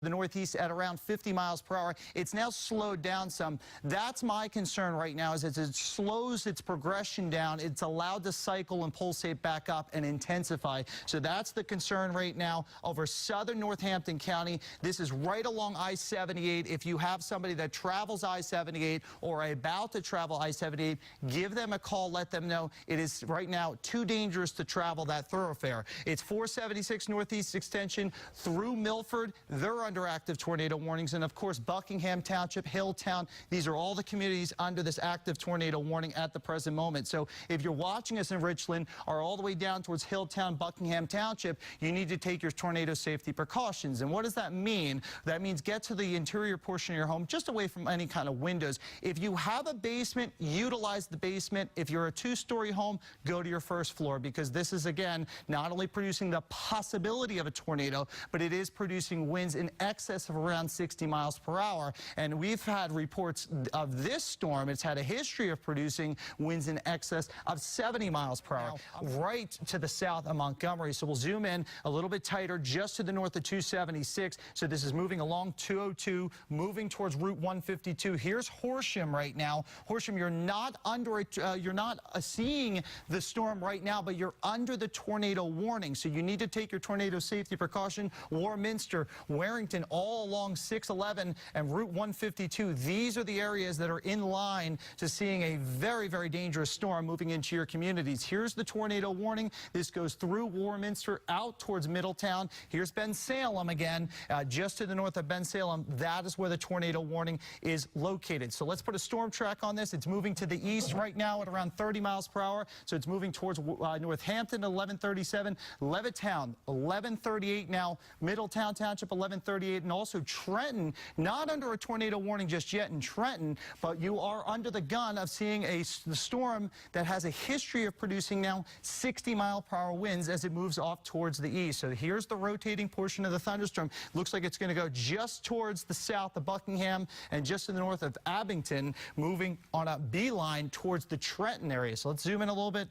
the northeast at around 50 miles per hour. It's now slowed down some. That's my concern right now, is as it slows its progression down, it's allowed to cycle and pulsate back up and intensify. So that's the concern right now over southern Northampton County. This is right along I-78. If you have somebody that travels I-78 or about to travel I-78, give them a call, let them know it is right now too dangerous to travel that thoroughfare. It's 476 Northeast Extension through Milford. They're under active tornado warnings. And of course, Buckingham Township, Hilltown, these are all the communities under this active tornado warning at the present moment. So if you're watching us in Richland or all the way down towards Hilltown, Buckingham Township, you need to take your tornado safety precautions. And what does that mean? That means get to the interior portion of your home, just away from any kind of windows. If you have a basement, utilize the basement. If you're a two-story home, go to your first floor, because this is, again, not only producing the possibility of a tornado, but it is producing winds in excess of around 60 miles per hour. And we've had reports of this storm. It's had a history of producing winds in excess of 70 miles per hour, right to the south of Montgomery. So we'll zoom in a little bit tighter, just to the north of 276. So this is moving along 202, moving towards Route 152. Here's Horsham right now. Horsham, you're not under it. You're not seeing the storm right now, but you're under the tornado warning. So you need to take your tornado safety precaution. Warminster, Warrington, all along 611 and Route 152. These are the areas that are in line to seeing a very, very dangerous storm moving into your communities. Here's the tornado warning. This goes through Warminster out towards Middletown. Here's Bensalem again, just to the north of Bensalem. That is where the tornado warning is located. So let's put a storm track on this. It's moving to the east right now at around 30 miles per hour. So it's moving towards Northampton at 1137, Levittown 1138 now, Middletown Township 1138, and also Trenton, not under a tornado warning just yet in Trenton, but you are under the gun of seeing the storm that has a history of producing now 60-mile-per-hour winds as it moves off towards the east. So here's the rotating portion of the thunderstorm. Looks like it's going to go just towards the south of Buckingham and just to the north of Abington, moving on a beeline towards the Trenton area. So let's zoom in a little bit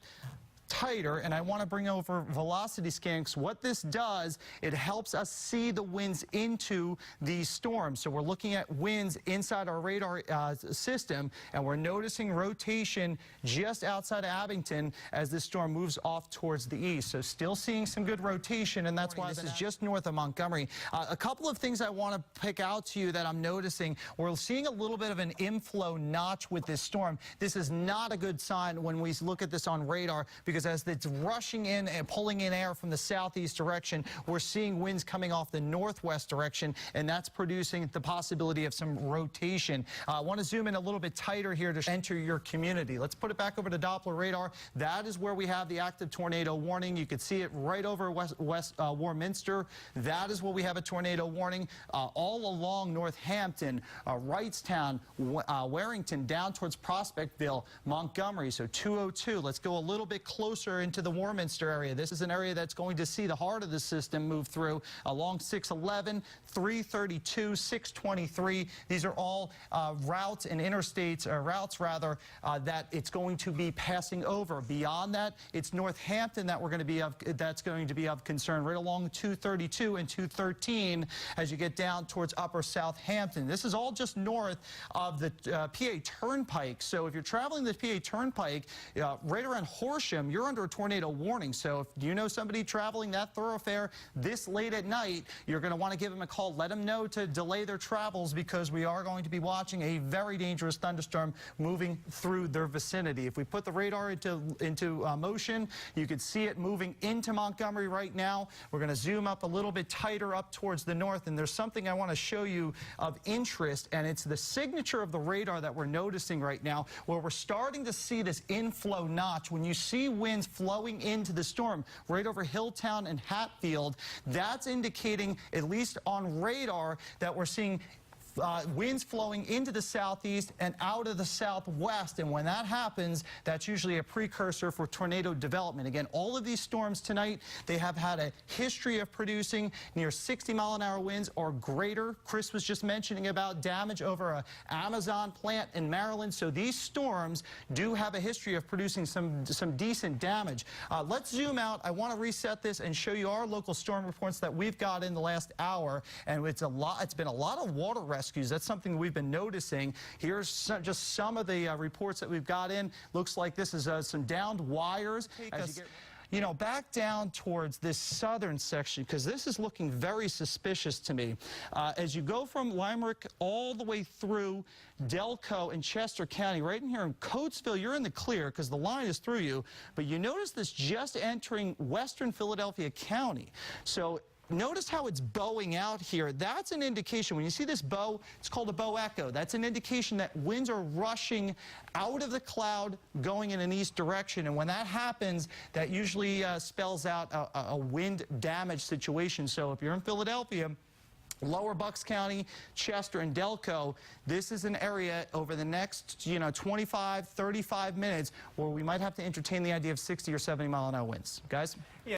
tighter, and I want to bring over velocity scans. What this does, it helps us see the winds into these storms. So we're looking at winds inside our radar system, and we're noticing rotation just outside of Abington as this storm moves off towards the east. So still seeing some good rotation, and that's why this is just north of Montgomery. A couple of things I want to pick out to you that I'm noticing. We're seeing a little bit of an inflow notch with this storm. This is not a good sign when we look at this on radar, because as it's rushing in and pulling in air from the southeast direction, we're seeing winds coming off the northwest direction, and that's producing the possibility of some rotation. I want to zoom in a little bit tighter here to enter your community. Let's put it back over to Doppler radar. That is where we have the active tornado warning. You can see it right over Warminster. That is where we have a tornado warning. All along Northampton, Wrightstown, Warrington, down towards Prospectville, Montgomery. So 202. Let's go a little bit closer into the Warminster area. This is an area that's going to see the heart of the system move through along 611, 332, 623. These are all routes and interstates, or routes rather, that it's going to be passing over. Beyond that, it's Northampton that that's going to be of concern, right along 232 and 213 as you get down towards upper Southampton. This is all just north of the PA Turnpike. So if you're traveling the PA Turnpike, right around Horsham, you're under a tornado warning. So if you know somebody traveling that thoroughfare this late at night, you're going to want to give them a call. Let them know to delay their travels, because we are going to be watching a very dangerous thunderstorm moving through their vicinity. If we put the radar into motion, you can see it moving into Montgomery right now. We're going to zoom up a little bit tighter up towards the north, and there's something I want to show you of interest, and it's the signature of the radar that we're noticing right now, where we're starting to see this inflow notch. When you see winds flowing into the storm right over Hilltown and Hatfield, that's indicating, at least on radar, that we're seeing winds flowing into the southeast and out of the southwest. And when that happens, that's usually a precursor for tornado development. Again, all of these storms tonight, they have had a history of producing near 60-mile-an-hour winds or greater. Chris was just mentioning about damage over an Amazon plant in Maryland. So these storms do have a history of producing some decent damage. Let's zoom out. I want to reset this and show you our local storm reports that we've got in the last hour. And it's been a lot of water rescues. That's something we've been noticing. Here's just some of the reports that we've got in. Looks like this is some downed wires. You know, back down towards this southern section, because this is looking very suspicious to me. As you go from Limerick all the way through Delco and Chester County, right in here in Coatesville, you're in the clear because the line is through you. But you notice this just entering western Philadelphia County. So notice how it's bowing out here. That's an indication. When you see this bow, it's called a bow echo. That's an indication that winds are rushing out of the cloud going in an east direction. And when that happens, that usually spells out a wind damage situation. So if you're in Philadelphia, Lower Bucks County, Chester, and Delco, this is an area over the next 25, 35 minutes where we might have to entertain the idea of 60 or 70-mile-an-hour winds. Guys? Yeah.